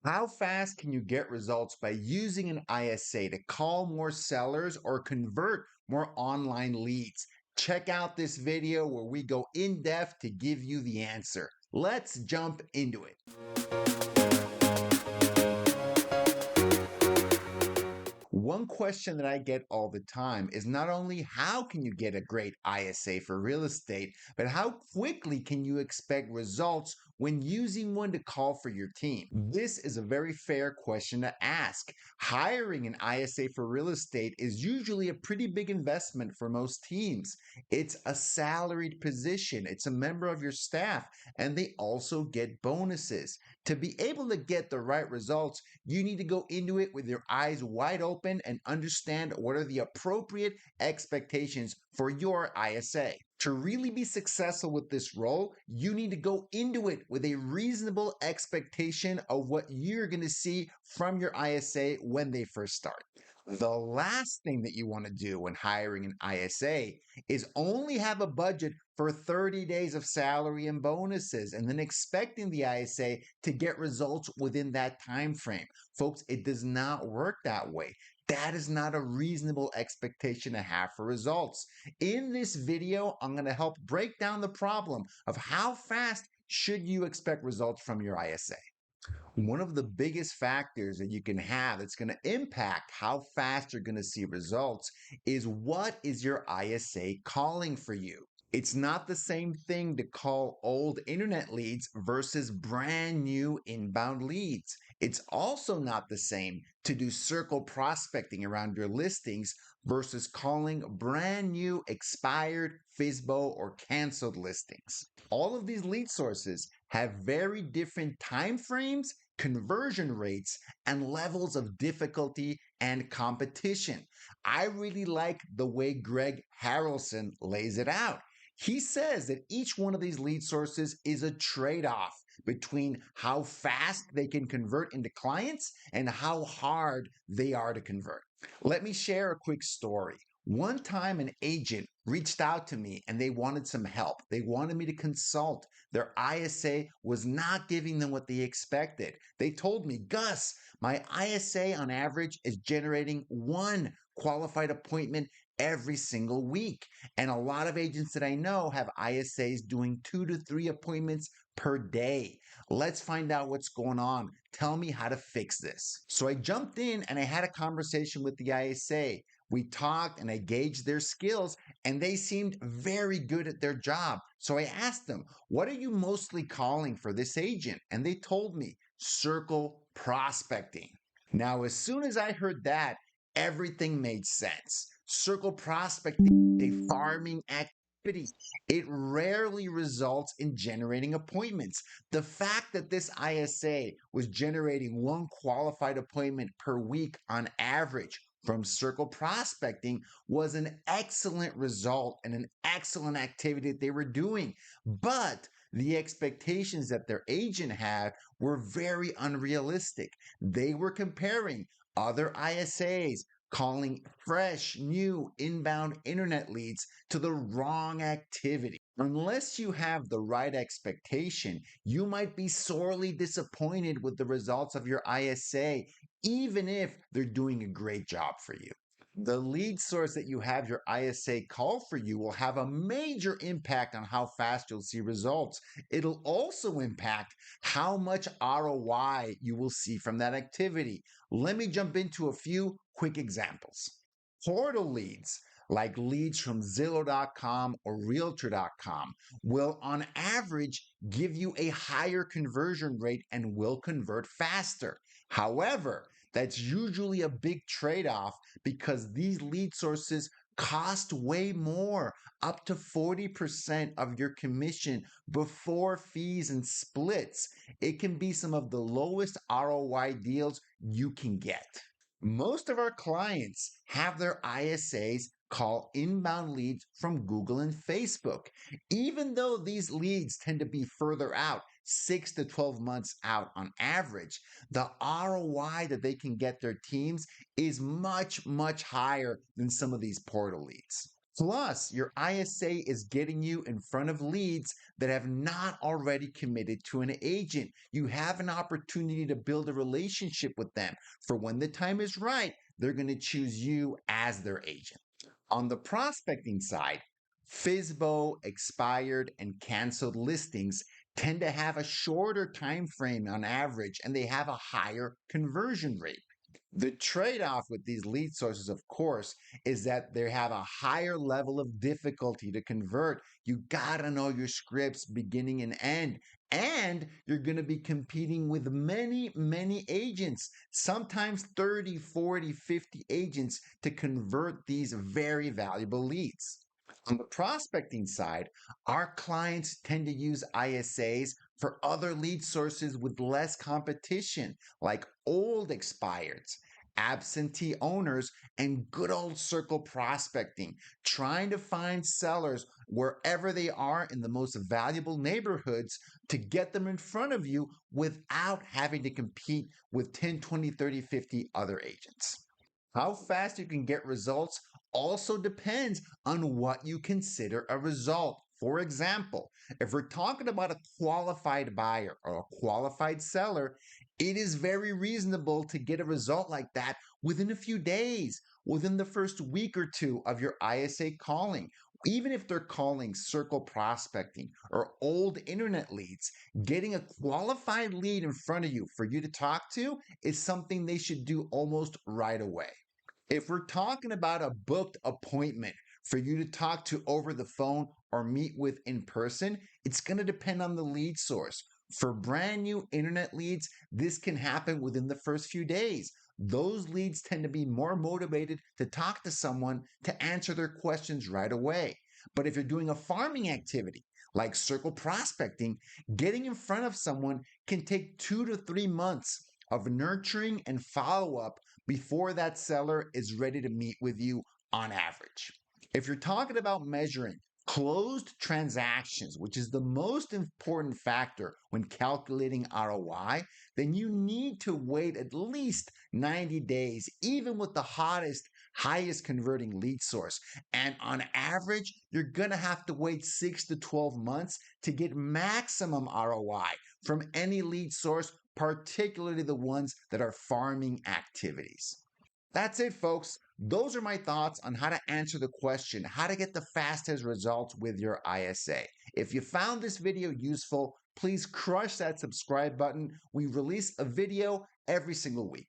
How fast can you get results by using an ISA to call more sellers or convert more online leads? Check out this video where we go in depth to give you the answer. Let's jump into it. One question that I get all the time is not only how can you get a great ISA for real estate, but how quickly can you expect results when using one to call for your team? This is a very fair question to ask. Hiring an ISA for real estate is usually a pretty big investment for most teams. It's a salaried position, it's a member of your staff, and they also get bonuses. To be able to get the right results, you need to go into it with your eyes wide open and understand what are the appropriate expectations for your ISA. To really be successful with this role, you need to go into it with a reasonable expectation of what you're going to see from your ISA when they first start. The last thing that you want to do when hiring an ISA is only have a budget for 30 days of salary and bonuses and then expecting the ISA to get results within that time frame. Folks, it does not work that way. That is not a reasonable expectation to have for results. In this video, I'm going to help break down the problem of how fast should you expect results from your ISA. One of the biggest factors that you can have that's going to impact how fast you're going to see results is what is your ISA calling for you? It's not the same thing to call old internet leads versus brand new inbound leads. It's also not the same to do circle prospecting around your listings versus calling brand new expired, FISBO, or canceled listings. All of these lead sources have very different time frames, conversion rates, and levels of difficulty and competition. I really like the way Greg Harrelson lays it out. He says that each one of these lead sources is a trade off between how fast they can convert into clients and how hard they are to convert. Let me share a quick story. One time, an agent reached out to me and they wanted some help. They wanted me to consult. Their ISA was not giving them what they expected. They told me, Gus, my ISA on average is generating one qualified appointment every single week. And a lot of agents that I know have ISAs doing 2 to 3 appointments per day. Let's find out what's going on. Tell me how to fix this. So I jumped in and I had a conversation with the ISA. We talked and I gauged their skills, and they seemed very good at their job. So I asked them, what are you mostly calling for this agent? And they told me circle prospecting. Now, as soon as I heard that, everything made sense. Circle prospecting is a farming activity. It rarely results in generating appointments. The fact that this ISA was generating one qualified appointment per week on average from circle prospecting was an excellent result and an excellent activity that they were doing. But the expectations that their agent had were very unrealistic. They were comparing other ISAs, calling fresh, new inbound internet leads to the wrong activity. Unless you have the right expectation, you might be sorely disappointed with the results of your ISA, even if they're doing a great job for you. The lead source that you have your ISA call for you will have a major impact on how fast you'll see results. It'll also impact how much ROI you will see from that activity. Let me jump into a few quick examples. Portal leads, like leads from Zillow.com or Realtor.com, will on average give you a higher conversion rate and will convert faster. However, that's usually a big trade off because these lead sources cost way more, up to 40% of your commission before fees and splits. It can be some of the lowest ROI deals you can get. Most of our clients have their ISAs call inbound leads from Google and Facebook. Even though these leads tend to be further out, 6 to 12 months out on average, the ROI that they can get their teams is much, much higher than some of these portal leads. Plus, your ISA is getting you in front of leads that have not already committed to an agent. You have an opportunity to build a relationship with them. For when the time is right, they're going to choose you as their agent. On the prospecting side, FISBO, expired, and canceled listings tend to have a shorter time frame on average, and they have a higher conversion rate. The trade off with these lead sources, of course, is that they have a higher level of difficulty to convert. You got to know your scripts beginning and end. And you're going to be competing with many, many agents, sometimes 30, 40, 50 agents to convert these very valuable leads. On the prospecting side, our clients tend to use ISAs for other lead sources with less competition, like old expireds, absentee owners, and good old circle prospecting, trying to find sellers wherever they are in the most valuable neighborhoods to get them in front of you without having to compete with 10, 20, 30, 50 other agents. How fast you can get results also depends on what you consider a result. For example, if we're talking about a qualified buyer or a qualified seller, it is very reasonable to get a result like that within a few days, within the first week or two of your ISA calling. Even if they're calling circle prospecting or old internet leads, getting a qualified lead in front of you for you to talk to is something they should do almost right away. If we're talking about a booked appointment for you to talk to over the phone or meet with in person, it's going to depend on the lead source. For brand new internet leads, this can happen within the first few days. Those leads tend to be more motivated to talk to someone to answer their questions right away. But if you're doing a farming activity like circle prospecting, getting in front of someone can take 2 to 3 months of nurturing and follow up before that seller is ready to meet with you on average. If you're talking about measuring closed transactions, which is the most important factor when calculating ROI, then you need to wait at least 90 days, even with the hottest, highest converting lead source. And on average, you're going to have to wait 6 to 12 months to get maximum ROI from any lead source, particularly the ones that are farming activities. That's it, folks. Those are my thoughts on how to answer the question, how to get the fastest results with your ISA. If you found this video useful, please crush that subscribe button. We release a video every single week.